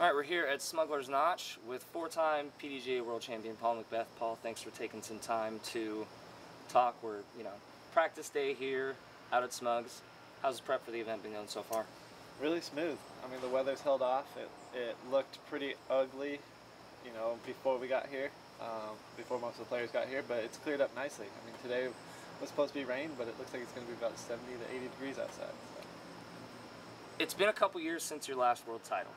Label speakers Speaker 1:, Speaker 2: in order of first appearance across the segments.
Speaker 1: All right, we're here at Smuggler's Notch with four-time PDGA World Champion Paul McBeth. Paul, thanks for taking some time to talk. We're, practice day here out at Smugs. How's the prep for the event been going so far?
Speaker 2: Really smooth. I mean, the weather's held off. It looked pretty ugly, before we got here, before most of the players got here, but it's cleared up nicely. I mean, today was supposed to be rain, but it looks like it's going to be about 70 to 80 degrees outside. So.
Speaker 1: It's been a couple years since your last world title.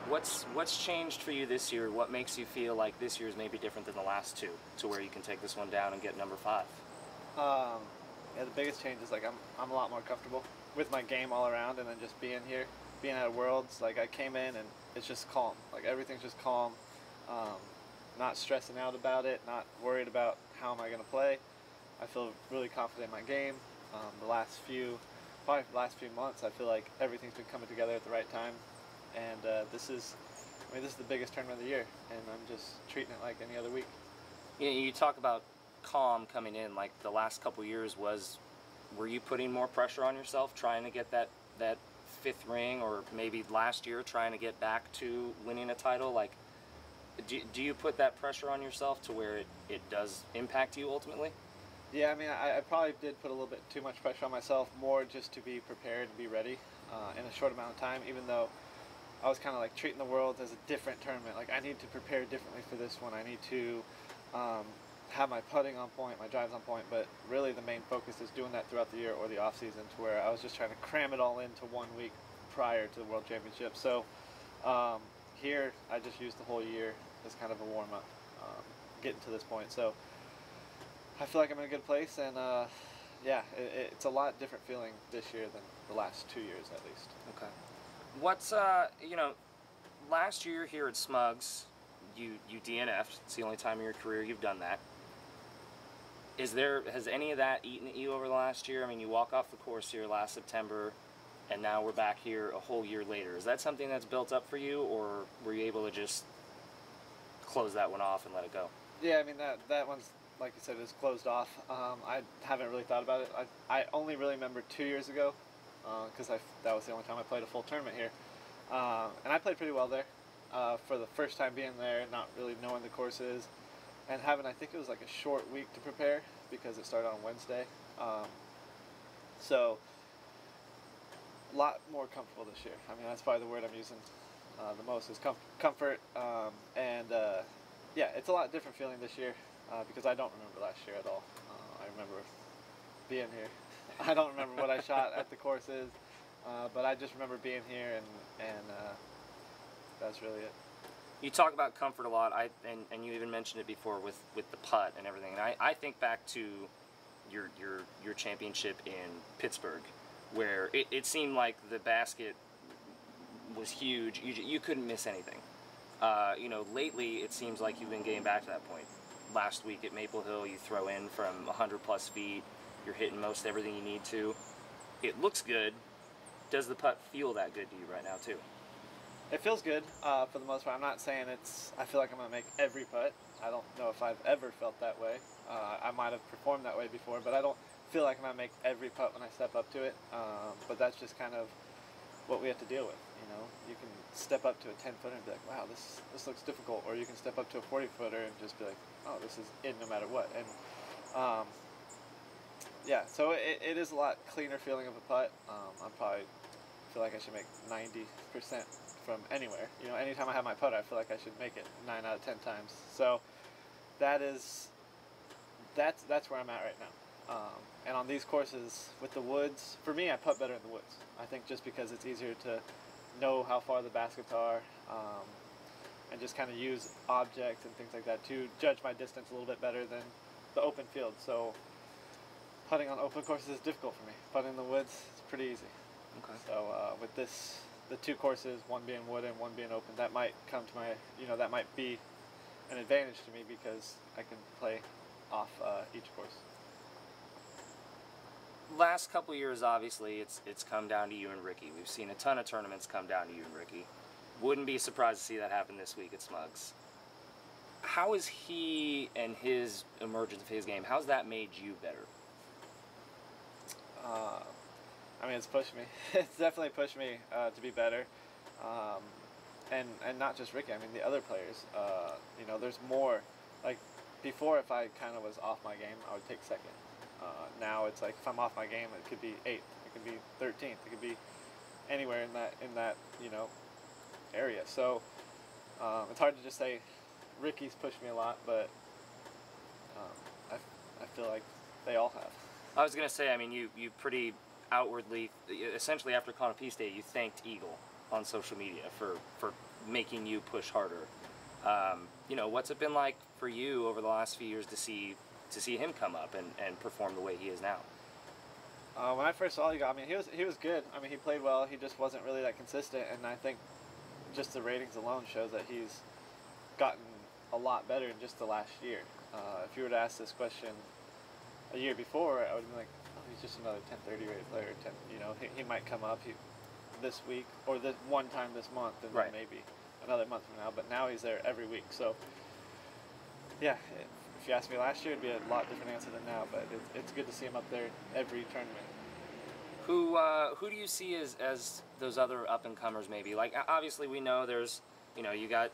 Speaker 1: What's changed for you this year? What makes you feel like this year is maybe different than the last two, to where you can take this one down and get number 5?
Speaker 2: Yeah, the biggest change is I'm a lot more comfortable with my game all around, and then just being here, being at Worlds. Like, I came in and it's just calm. Like, everything's just calm. Not stressing out about it. Not worried about how am I going to play. I feel really confident in my game. The last few months, I feel like everything's been coming together at the right time. And this is the biggest tournament of the year, and I'm just treating it like any other week.
Speaker 1: You talk about calm coming in. Like, the last couple years, were you putting more pressure on yourself trying to get that 5th ring, or maybe last year trying to get back to winning a title? Like, do you put that pressure on yourself to where it does impact you ultimately?
Speaker 2: Yeah, I mean, I probably did put a little bit too much pressure on myself, more just to be prepared and be ready in a short amount of time, even though I was kind of like treating the Worlds as a different tournament. Like, I need to prepare differently for this one. I need to have my putting on point, my drives on point, but really the main focus is doing that throughout the year or the off season, to where I was just trying to cram it all into 1 week prior to the World Championship. So here I just used the whole year as kind of a warm up, getting to this point. So I feel like I'm in a good place, and yeah, it's a lot different feeling this year than the last 2 years at least.
Speaker 1: Okay. What's last year here at Smugs, you DNF'd. It's the only time in your career you've done that. Has any of that eaten at you over the last year? I mean, you walk off the course here last September, and now we're back here a whole year later. Is that something that's built up for you, or were you able to just close that one off and let it go?
Speaker 2: Yeah, I mean, that one's, like you said, is closed off. I haven't really thought about it. I only really remember 2 years ago, because that was the only time I played a full tournament here. And I played pretty well there for the first time being there, not really knowing the courses, and having, I think it was like a short week to prepare because it started on Wednesday. So a lot more comfortable this year. I mean, that's probably the word I'm using the most, is comfort. Yeah, it's a lot different feeling this year because I don't remember last year at all. I remember being here. I don't remember what I shot at the courses, but I just remember being here, and that's really it.
Speaker 1: You talk about comfort a lot, and you even mentioned it before with the putt and everything. And I think back to your championship in Pittsburgh, where it seemed like the basket was huge. You couldn't miss anything. Lately it seems like you've been getting back to that point. Last week at Maple Hill, you throw in from 100+ feet. You're hitting most everything you need to. It looks good. Does the putt feel that good to you right now too?
Speaker 2: It feels good for the most part. I'm not saying I feel like I'm going to make every putt. I don't know if I've ever felt that way. I might have performed that way before, but I don't feel like I'm going to make every putt when I step up to it. But that's just kind of what we have to deal with. You can step up to a 10-footer and be like, wow, this looks difficult. Or you can step up to a 40-footer and just be like, oh, this is in no matter what. And yeah, so it is a lot cleaner feeling of a putt. I probably feel like I should make 90% from anywhere. Anytime I have my putter, I feel like I should make it 9 out of 10 times. So that's where I'm at right now. And on these courses with the woods, for me, I putt better in the woods. I think just because it's easier to know how far the baskets are, and just kind of use objects and things like that to judge my distance a little bit better than the open field. So putting on open courses is difficult for me. Putting in the woods is pretty easy.
Speaker 1: Okay.
Speaker 2: So with the 2 courses, one being wood and one being open, that might come to my, that might be an advantage to me because I can play off each course.
Speaker 1: Last couple years, obviously, it's come down to you and Ricky. We've seen a ton of tournaments come down to you and Ricky. Wouldn't be surprised to see that happen this week at Smugs. How is he and his emergence of his game, how's that made you better?
Speaker 2: I mean, it's pushed me. It's definitely pushed me to be better. and not just Ricky. I mean the other players. You know, there's more. Like before, if I kind of was off my game, I would take second. Now it's like if I'm off my game, it could be 8th, it could be 13th, it could be anywhere in that you know area. So it's hard to just say Ricky's pushed me a lot, but I feel like they all have.
Speaker 1: I was gonna say, I mean, you pretty outwardly, essentially after Conopiste Day, you thanked Eagle on social media for making you push harder. You know, what's it been like for you over the last few years to see him come up and perform the way he is now?
Speaker 2: When I first saw Eagle, I mean, he was good. I mean, he played well. He just wasn't really that consistent, and I think just the ratings alone shows that he's gotten a lot better in just the last year. If you were to ask this question a year before, I would have been like, oh, he's just another 1030 rated player. You know, he might come up this week or this one time this month, and
Speaker 1: right.
Speaker 2: then maybe another month from now. But now he's there every week. So, yeah, if you asked me last year, it'd be a lot different answer than now. But it's good to see him up there every tournament.
Speaker 1: Who do you see as those other up and comers? Maybe like obviously we know there's, you know, you got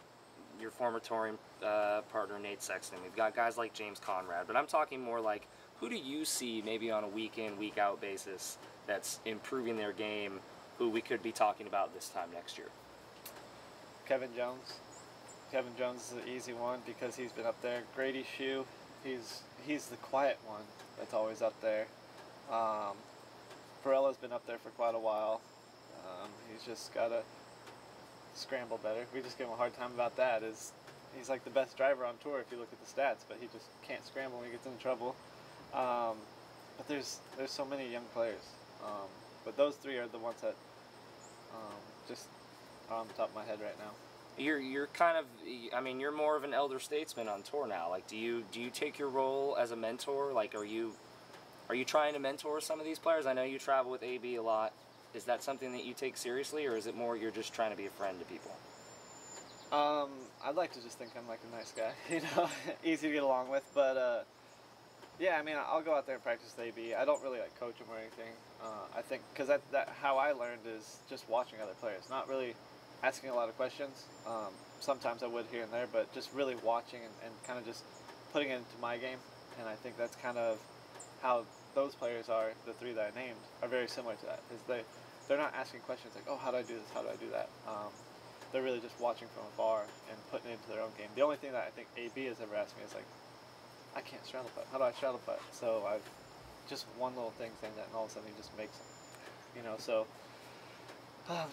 Speaker 1: your former touring partner Nate Sexton. We've got guys like James Conrad, but I'm talking more like, who do you see maybe on a week in, week out basis that's improving their game, who we could be talking about this time next year?
Speaker 2: Kevin Jones. Kevin Jones is an easy one because he's been up there. Grady Shue, he's the quiet one that's always up there. Perella's been up there for quite a while. He's just got to scramble better. We just give him a hard time about that. He's like the best driver on tour if you look at the stats, but he just can't scramble when he gets in trouble. But there's so many young players. But those three are the ones that just are on the top of my head right now.
Speaker 1: You're kind of, I mean, you're more of an elder statesman on tour now. Like, do you take your role as a mentor? Like, are you trying to mentor some of these players? I know you travel with AB a lot. Is that something that you take seriously, or is it more you're just trying to be a friend to people?
Speaker 2: I'd like to just think I'm like a nice guy, you know, easy to get along with. But yeah, I mean, I'll go out there and practice with AB. I don't really like coach him or anything. I think because that how I learned is just watching other players, not really asking a lot of questions. Sometimes I would here and there, but just really watching and kind of just putting it into my game. And I think that's kind of how those players are, the three that I named, are very similar to that. Is they're not asking questions like, oh, how do I do this, how do I do that? They're really just watching from afar and putting it into their own game. The only thing that I think AB has ever asked me is like, I can't straddle putt. How do I straddle putt? So I've just one little thing saying that, and all of a sudden he just makes them. You know, so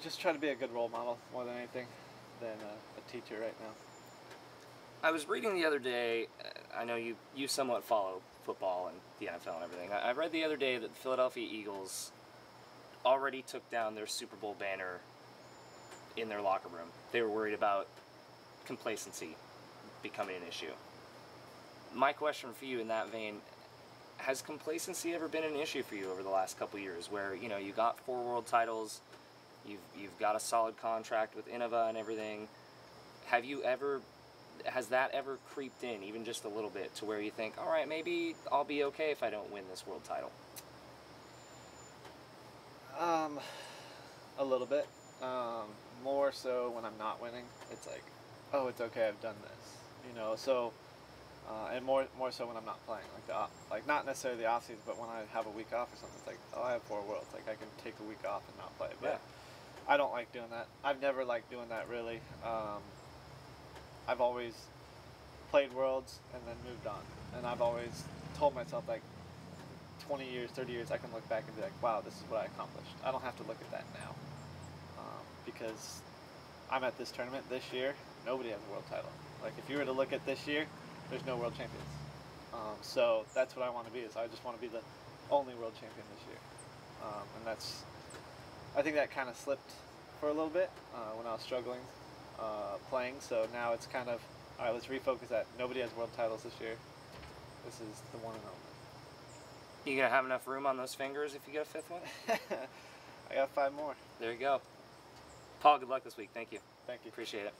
Speaker 2: just try to be a good role model more than anything than a teacher right now.
Speaker 1: I was reading the other day, I know you somewhat follow football and the NFL and everything. I read the other day that the Philadelphia Eagles already took down their Super Bowl banner in their locker room. They were worried about complacency becoming an issue. My question for you in that vein, has complacency ever been an issue for you over the last couple years where, you know, you got 4 world titles, you've got a solid contract with Innova and everything. Has that ever creeped in, even just a little bit, to where you think, all right, maybe I'll be okay if I don't win this world title?
Speaker 2: A little bit. More so when I'm not winning. It's like, oh, it's okay, I've done this. You know, so, and more so when I'm not playing. Like not necessarily the off season, but when I have a week off or something, it's like, oh, I have 4 worlds. Like I can take a week off and not play. But yeah. I don't like doing that. I've never liked doing that really. I've always played Worlds and then moved on. And I've always told myself, like, 20 years, 30 years, I can look back and be like, wow, this is what I accomplished. I don't have to look at that now. Because I'm at this tournament this year, nobody has a world title. Like, if you were to look at this year, there's no world champions. So that's what I want to be, is I just want to be the only world champion this year. And I think that kind of slipped for a little bit when I was struggling playing, so now it's kind of, all right, let's refocus that. Nobody has world titles this year. This is the one and only.
Speaker 1: You gonna have enough room on those fingers if you get a 5th one?
Speaker 2: I got 5 more.
Speaker 1: There you go. Paul, good luck this week. Thank you.
Speaker 2: Thank you.
Speaker 1: Appreciate it.